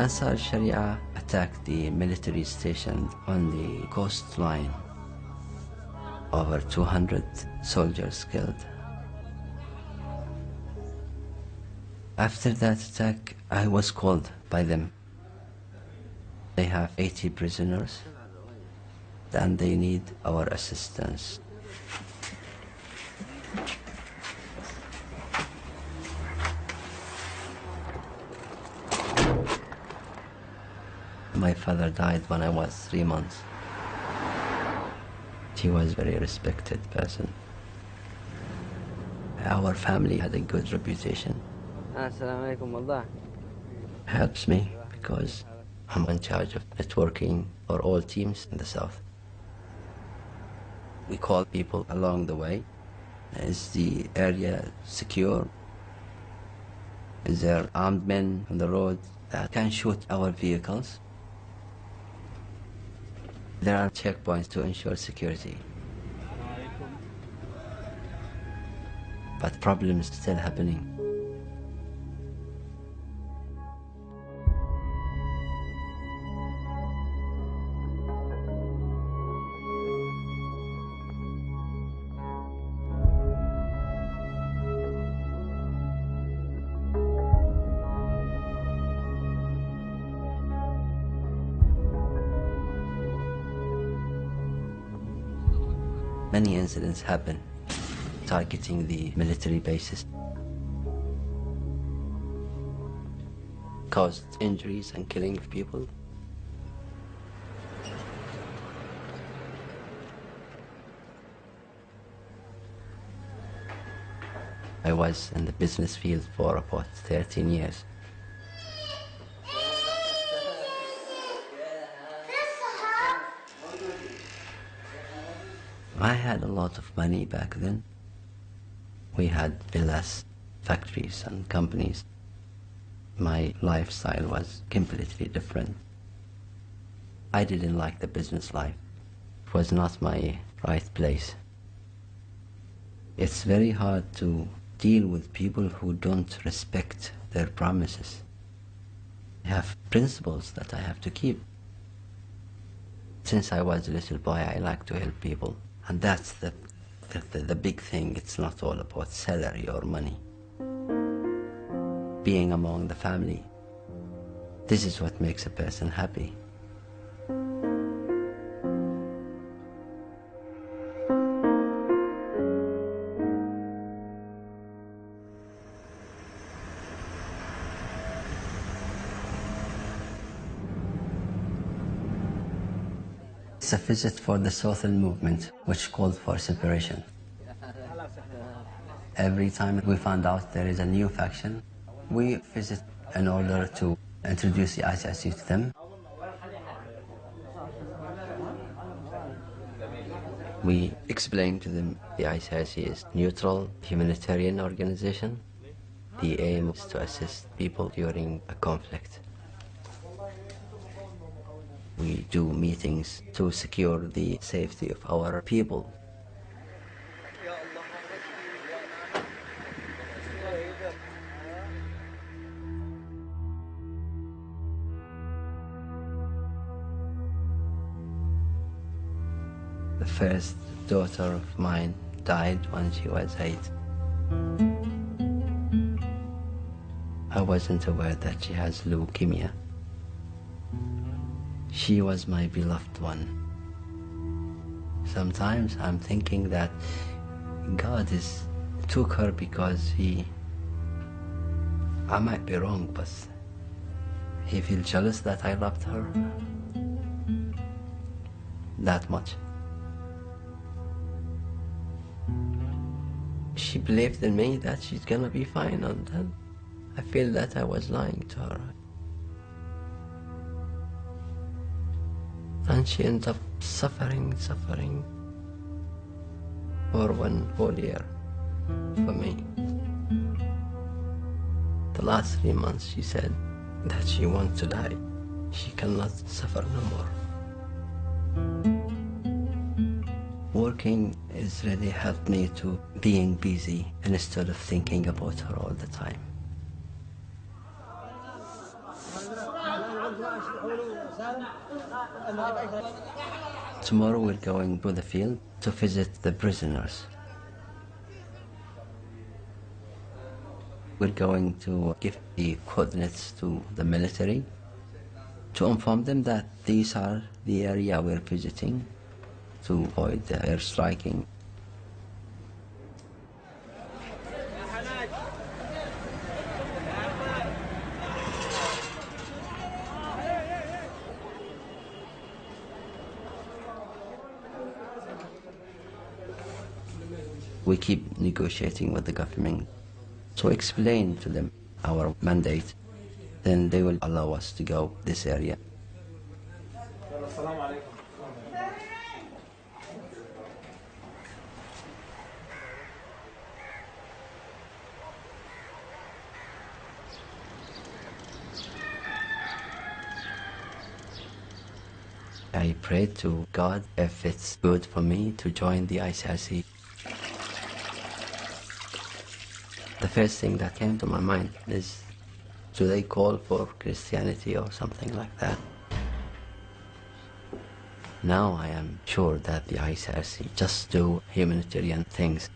Ansar Sharia attacked the military station on the coastline. Over 200 soldiers killed. After that attack, I was called by them. They have 80 prisoners and they need our assistance. My father died when I was 3 months. He was a very respected person. Our family had a good reputation. Assalamu alaikum, Allah. Helps me because I'm in charge of networking for all teams in the south. We call people along the way. Is the area secure? Is there armed men on the road that can shoot our vehicles? There are checkpoints to ensure security. But problems still happening. Many incidents happen targeting the military bases. Caused injuries and killing of people. I was in the business field for about 13 years. I had a lot of money back then. We had villas, factories and companies. My lifestyle was completely different. I didn't like the business life. It was not my right place. It's very hard to deal with people who don't respect their promises. I have principles that I have to keep. Since I was a little boy, I like to help people. And that's the big thing. It's not all about salary or money. Being among the family, this is what makes a person happy. It's a visit for the social movement, which called for separation. Every time we found out there is a new faction, we visit in order to introduce the ICIC to them. We explain to them the ICIC is neutral, humanitarian organization. The aim is to assist people during a conflict. We do meetings to secure the safety of our people. The first daughter of mine died when she was 8. I wasn't aware that she has leukemia. She was my beloved one. Sometimes I'm thinking that God took her because I might be wrong, but he feels jealous that I loved her that much. She believed in me that she's gonna be fine, and then I feel that I was lying to her. And she ended up suffering for 1 whole year for me. The last 3 months she said that she wants to die. She cannot suffer no more. Working has really helped me to being busy instead of thinking about her all the time. Tomorrow we're going to the field to visit the prisoners. We're going to give the coordinates to the military to inform them that these are the area we're visiting to avoid the air striking. We keep negotiating with the government to explain to them our mandate, then they will allow us to go this area. I prayed to God if it's good for me to join the ICRC. The first thing that came to my mind is, do they call for Christianity or something like that? Now I am sure that the ICRC just do humanitarian things.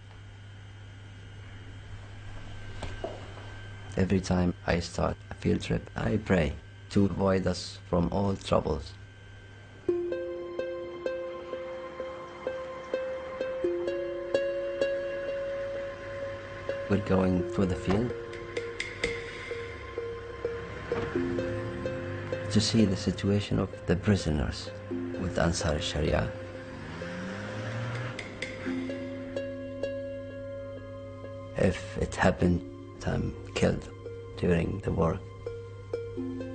Every time I start a field trip, I pray to avoid us from all troubles. We're going through the field to see the situation of the prisoners with Ansar Sharia. If it happened, I'm killed during the war.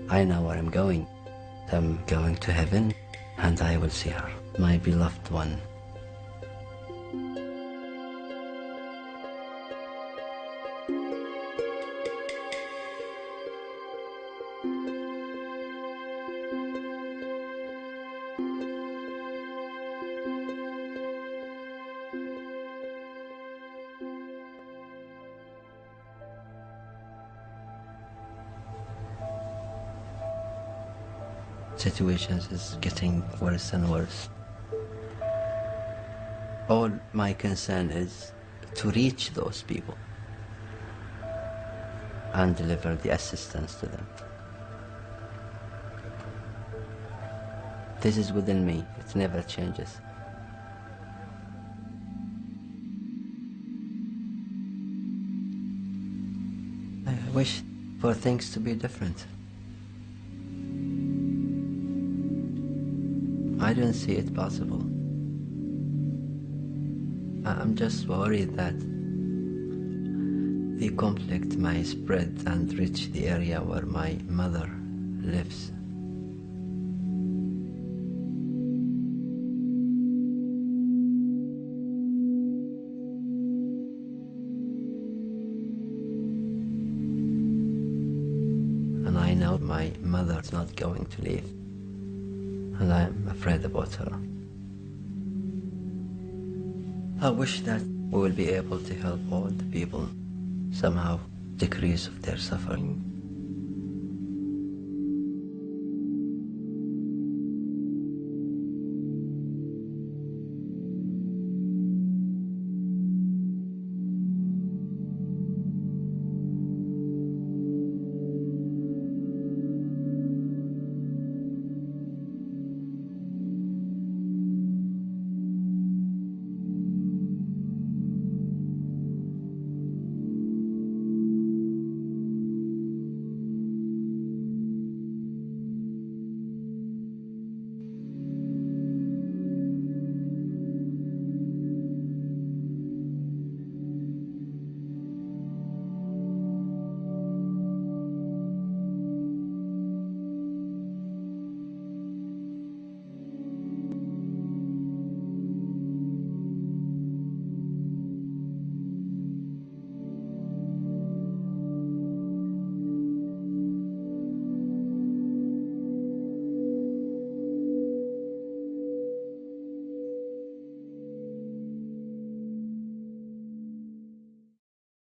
I know where I'm going. I'm going to heaven and I will see her, my beloved one. Situations is getting worse and worse. All my concern is to reach those people and deliver the assistance to them. This is within me, it never changes. I wish for things to be different. I don't see it possible. I'm just worried that the conflict might spread and reach the area where my mother lives. And I know my mother's not going to leave. And I am afraid about her. I wish that we will be able to help all the people somehow decrease of their suffering.